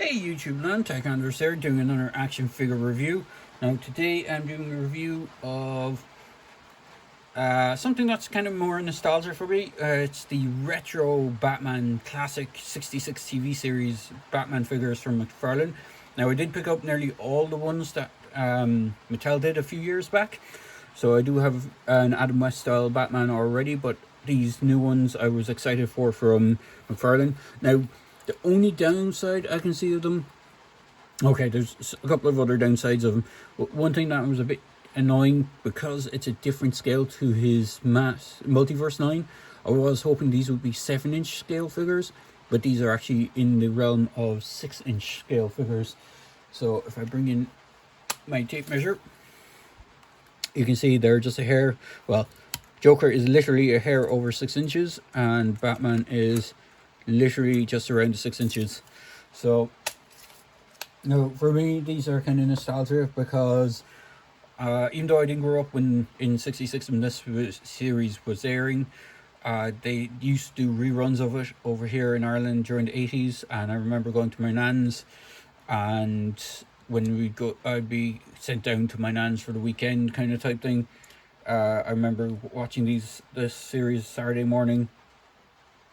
Hey YouTube land, Tech Anders here, doing another action figure review. Now today I'm doing a review of something that's kind of more nostalgia for me. It's the retro Batman classic 66 TV series Batman figures from McFarlane. Now I did pick up nearly all the ones that Mattel did a few years back. So I do have an Adam West style Batman already, but these new ones I was excited for from McFarlane. Now the only downside I can see of them, okay, there's a couple of other downsides of them. But one thing that was a bit annoying, because it's a different scale to his mass multiverse line, I was hoping these would be 7-inch scale figures, but these are actually in the realm of 6-inch scale figures. So if I bring in my tape measure, you can see they're just a hair. Well, Joker is literally a hair over 6 inches, and Batman is literally just around 6 inches. So now for me these are kind of nostalgic, because even though I didn't grow up when in 66 when this series was airing, they used to do reruns of it over here in Ireland during the 80s, and I remember going to my nan's, and when we'd go, I'd be sent down to my nan's for the weekend kind of type thing. I remember watching this series Saturday morning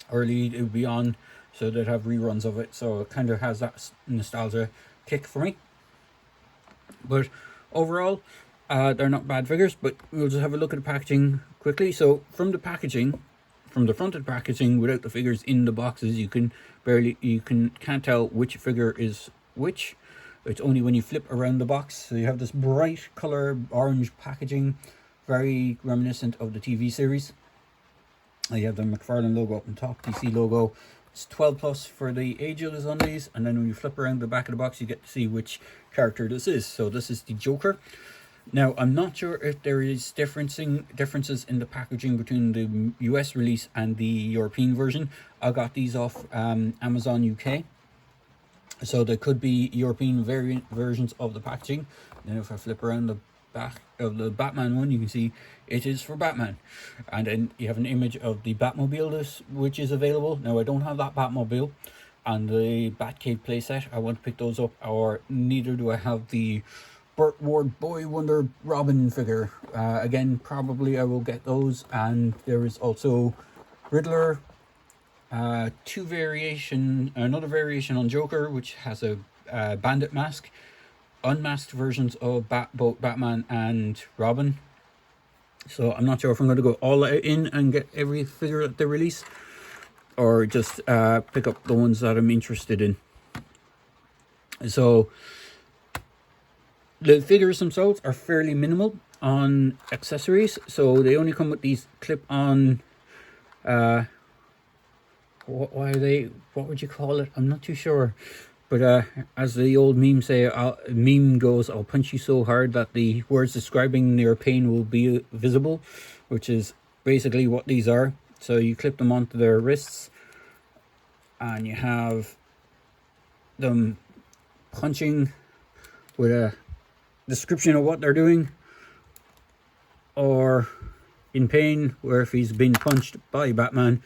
early. It would be on, so they'd have reruns of it, so it kind of has that nostalgia kick for me. But overall, they're not bad figures. But we'll just have a look at the packaging quickly. So from the packaging, from the front of the packaging, without the figures in the boxes, you can't tell which figure is which. It's only when you flip around the box. So you have this bright color orange packaging, very reminiscent of the TV series. You have the McFarlane logo up on top, DC logo. It's 12 plus for the ages on these, and then when you flip around the back of the box, you get to see which character this is. So this is the Joker. Now I'm not sure if there is differences in the packaging between the US release and the European version. I got these off Amazon UK, so there could be European variant versions of the packaging. Then if I flip around the back of the Batman one, you can see it is for Batman, and then you have an image of the Batmobile which is available. Now I don't have that Batmobile and the Batcave playset. I want to pick those up, or neither do I have the Burt Ward Boy Wonder Robin figure. Again, probably I will get those. And there is also Riddler, another variation on Joker, which has a bandit mask, unmasked versions of both Batman and Robin. So I'm not sure if I'm going to go all in and get every figure that they release, or just pick up the ones that I'm interested in. So the figures themselves are fairly minimal on accessories. So they only come with these clip-on, what would you call it? I'm not too sure. But as the old meme goes, I'll punch you so hard that the words describing your pain will be visible, which is basically what these are. So you clip them onto their wrists, and you have them punching with a description of what they're doing, or in pain, where if he's been punched by Batman,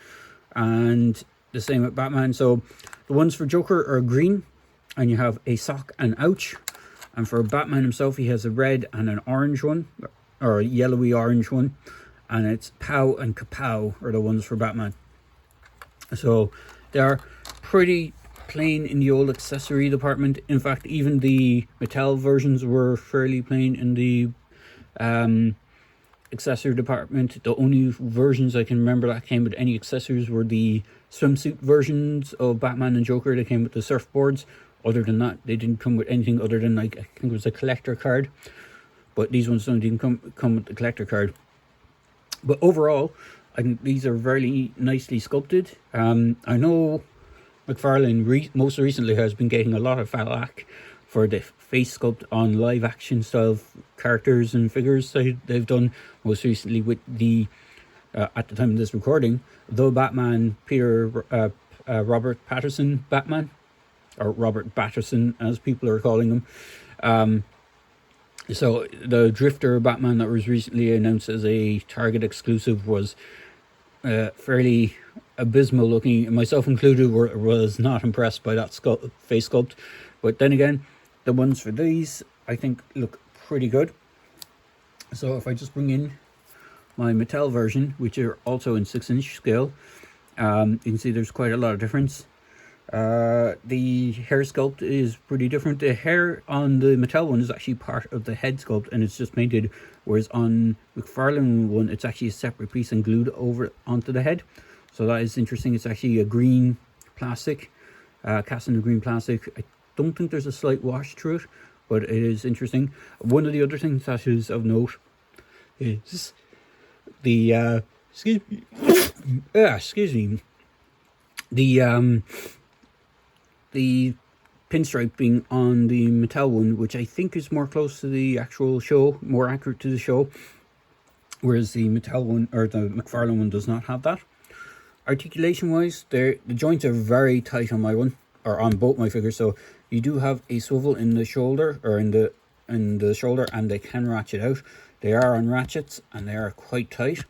and the same with Batman. So the ones for Joker are green, and you have a sock and ouch. And for Batman himself, he has a red and an orange one, or a yellowy orange one, and it's pow and kapow are the ones for Batman. So they are pretty plain in the old accessory department. In fact, even the Mattel versions were fairly plain in the accessory department. The only versions I can remember that came with any accessories were the swimsuit versions of Batman and Joker. They came with the surfboards. Other than that, they didn't come with anything other than, like, I think it was a collector card. But these ones didn't come with the collector card. But overall, I think these are very nicely sculpted. I know McFarlane most recently has been getting a lot of flack for the face sculpt on live action style characters and figures they've done, most recently with the at the time of this recording, the Batman Robert Patterson Batman, or Robert Batterson as people are calling him. So the Drifter Batman that was recently announced as a Target exclusive was fairly abysmal looking. Myself included was not impressed by that face sculpt. But then again, the ones for these I think look pretty good. So if I just bring in my Mattel version, which are also in 6-inch scale, you can see there's quite a lot of difference. The hair sculpt is pretty different. The hair on the Mattel one is actually part of the head sculpt and it's just painted, whereas on McFarlane one it's actually a separate piece and glued over onto the head. So that is interesting. It's actually a green plastic, cast in a green plastic. I don't think there's a slight wash through it, but it is interesting. One of the other things that is of note is the excuse me, the pinstriping on the Mattel one, which I think is more close to the actual show, more accurate to the show, whereas the Mattel one, or the McFarlane one, does not have that. Articulation wise, the joints are very tight on my one, or on both my figures. So you do have a swivel in the shoulder, or in the shoulder, and they can ratchet out. They are on ratchets and they are quite tight.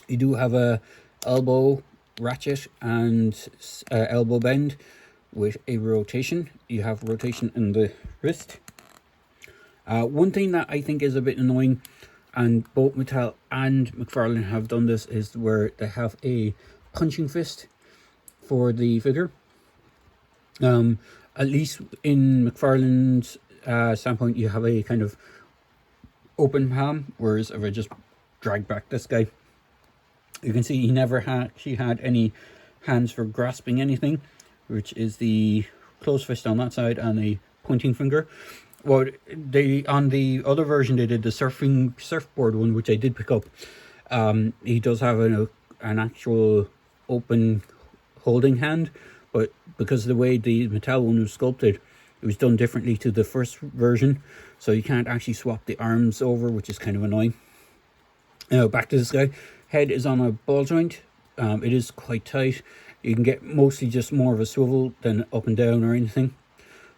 You do have a elbow ratchet and elbow bend with a rotation. You have rotation in the wrist. One thing that I think is a bit annoying, and both Mattel and McFarlane have done this, is where they have a punching fist for the figure. At least in McFarlane's standpoint, you have a kind of open palm, whereas if I just drag back this guy, you can see he never actually had any hands for grasping anything, which is the closed fist on that side and a pointing finger. Well, on the other version they did the surfboard one, which I did pick up. He does have an actual open holding hand, but because of the way the Mattel one was sculpted, it was done differently to the first version, so you can't actually swap the arms over, which is kind of annoying. Now back to this guy. Head is on a ball joint. It is quite tight. You can get mostly just more of a swivel than up and down or anything.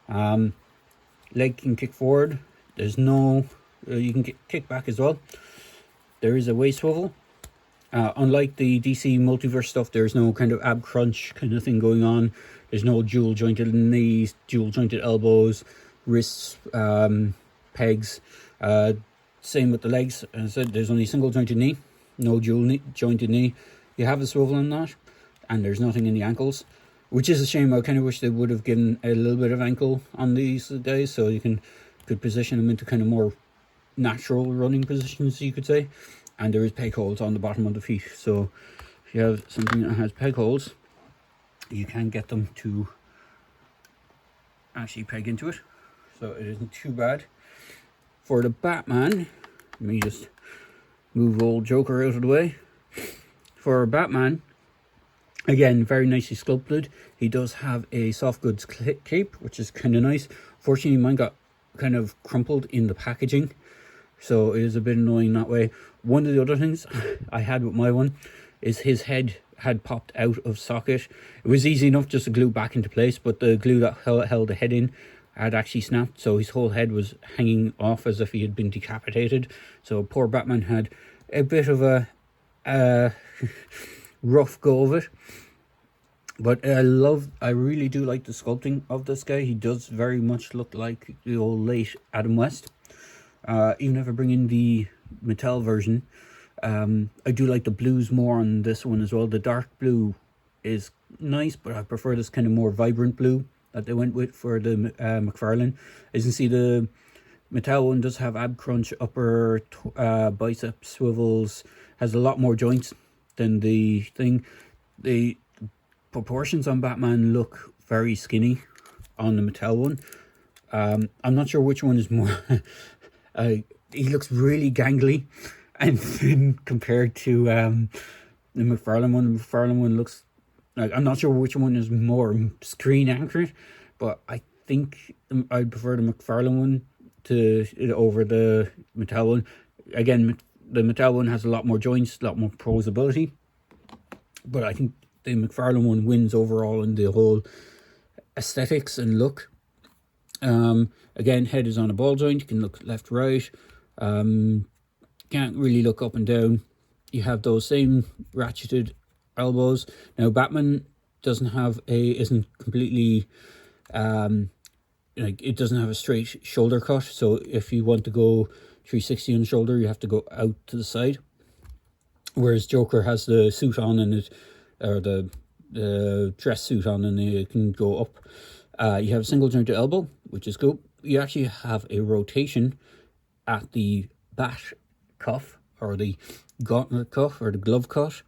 Leg can kick forward. There's no, you can kick back as well. There is a waist swivel. Unlike the DC multiverse stuff, there's no kind of ab crunch kind of thing going on. There's no dual jointed knees, dual jointed elbows, wrists, pegs. Same with the legs. As I said, there's only single jointed knee, no dual jointed knee. You have a swivel in that, and there's nothing in the ankles, which is a shame. I kind of wish they would have given a little bit of ankle on these guys, so you could position them into kind of more natural running positions, you could say. And there is peg holes on the bottom of the feet, so if you have something that has peg holes, you can get them to actually peg into it, so it isn't too bad. For the Batman, let me just move old Joker out of the way. For Batman, again, very nicely sculpted. He does have a soft goods cape, which is kind of nice. Fortunately, mine got kind of crumpled in the packaging, so it is a bit annoying that way. One of the other things I had with my one is his head had popped out of socket. It was easy enough just to glue back into place, but the glue that held the head in had actually snapped, so his whole head was hanging off as if he had been decapitated. So poor Batman had a bit of a rough go of it. But I really do like the sculpting of this guy. He does very much look like the old late Adam West. Even if I bring in the Mattel version, I do like the blues more on this one as well. The dark blue is nice, but I prefer this kind of more vibrant blue that they went with for the McFarlane. As you can see, the Mattel one does have ab crunch, upper bicep swivels, has a lot more joints than the thing. The proportions on Batman look very skinny on the Mattel one. I'm not sure which one is more. He looks really gangly and thin compared to the McFarlane one. The McFarlane one looks like, I'm not sure which one is more screen accurate, but I think I prefer the McFarlane one over the Mattel one. Again, the Mattel one has a lot more joints, a lot more posability, but I think the McFarlane one wins overall in the whole aesthetics and look. Again, head is on a ball joint. You can look left, right. Can't really look up and down. You have those same ratcheted elbows. Now Batman isn't completely like, it doesn't have a straight shoulder cut, so if you want to go 360 on the shoulder, you have to go out to the side. Whereas Joker has the suit on, and it, or the dress suit on, and it can go up. You have a single jointed elbow, which is cool. You actually have a rotation at the bat cuff, or the gauntlet cuff, or the glove cut.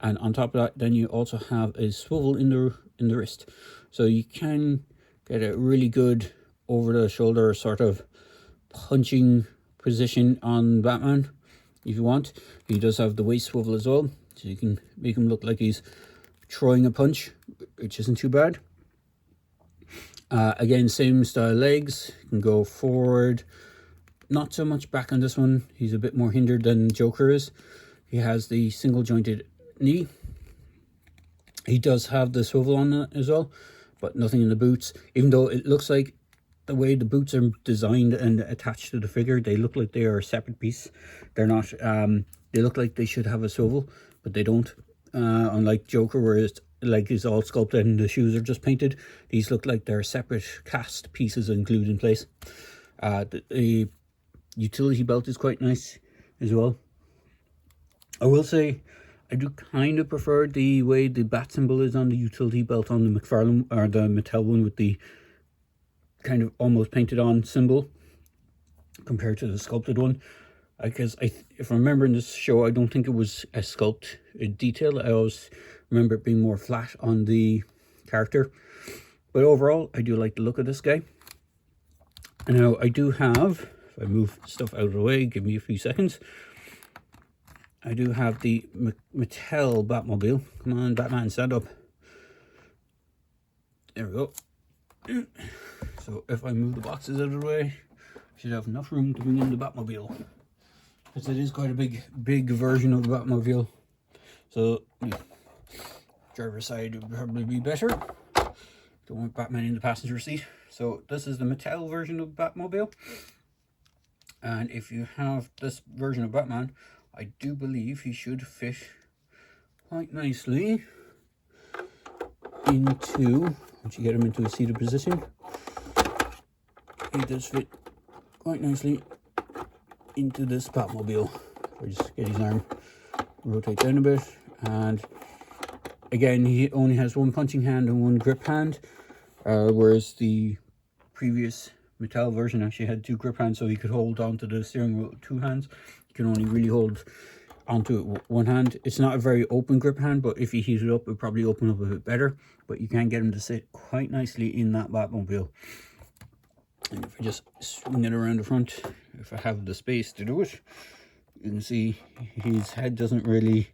And on top of that, then you also have a swivel in the wrist, so you can get a really good over the shoulder sort of punching position on Batman if you want. He does have the waist swivel as well, so you can make him look like he's throwing a punch, which isn't too bad. Again, same style legs. You can go forward, not so much back on this one. He's a bit more hindered than Joker is. He has the single jointed knee. He does have the swivel on it as well, but nothing in the boots, even though it looks like the way the boots are designed and attached to the figure, they look like they are a separate piece. They're not. They look like they should have a swivel, but they don't. Unlike Joker, where it's like it's all sculpted and the shoes are just painted, these look like they're separate cast pieces and glued in place. The utility belt is quite nice as well. I will say, I do kind of prefer the way the bat symbol is on the utility belt on the McFarlane, or the Mattel one, with the kind of almost painted on symbol compared to the sculpted one. Because if I remember in this show, I don't think it was a sculpt detail. I always remember it being more flat on the character. But overall, I do like the look of this guy. And now I do have, if I move stuff out of the way, give me a few seconds. I do have the Mattel Batmobile. Come on, Batman, stand up. There we go. So if I move the boxes out of the way, I should have enough room to bring in the Batmobile. Because it is quite a big version of the Batmobile. So, yeah, driver's side would probably be better. Don't want Batman in the passenger seat. So this is the Mattel version of Batmobile. And if you have this version of Batman, I do believe he should fit quite nicely into, once you get him into a seated position, he does fit quite nicely into this Batmobile. I just get his arm, rotate down a bit, and again, he only has one punching hand and one grip hand, whereas the previous Mattel version actually had two grip hands, so he could hold onto the steering wheel with two hands. You can only really hold onto it with one hand. It's not a very open grip hand, but if you heat it up, it would probably open up a bit better. But you can get him to sit quite nicely in that Batmobile. And if I just swing it around the front, if I have the space to do it, you can see his head doesn't really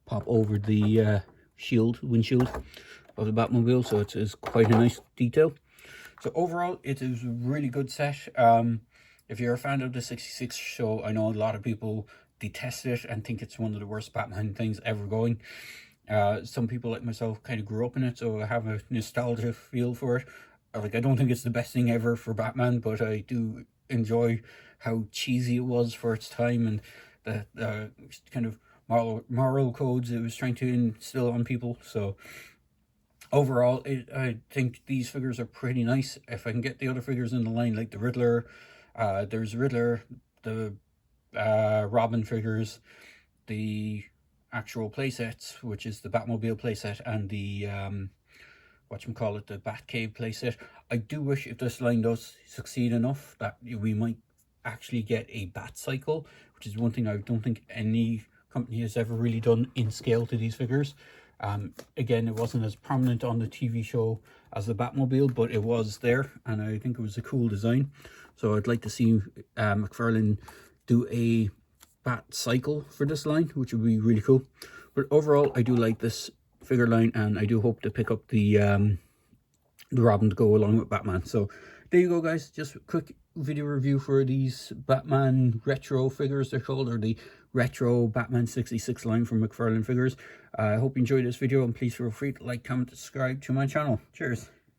pop over the windshield of the Batmobile, so it's quite a nice detail. So overall, it is a really good set. If you're a fan of the 66 show, I know a lot of people detest it and think it's one of the worst Batman things ever going. Some people like myself kind of grew up in it, so I have a nostalgia feel for it. Like, I don't think it's the best thing ever for Batman, but I do enjoy how cheesy it was for its time, and the kind of moral codes it was trying to instill on people. So overall, I think these figures are pretty nice. If I can get the other figures in the line, like the Riddler, there's Riddler, the Robin figures, the actual playsets, which is the Batmobile playset, and the whatchamacallit, the Batcave playset. I do wish, if this line does succeed enough, that we might actually get a Bat Cycle, which is one thing I don't think any company has ever really done in scale to these figures. Again, it wasn't as prominent on the TV show as the Batmobile, but it was there, and I think it was a cool design. So I'd like to see McFarlane do a Bat Cycle for this line, which would be really cool. But overall, I do like this figure line, and I do hope to pick up the Robin to go along with Batman. So there you go, guys. Just a quick video review for these Batman retro figures, they're called, or the retro Batman 66 line from McFarlane Figures. I hope you enjoyed this video, and please feel free to like, comment, subscribe to my channel. Cheers.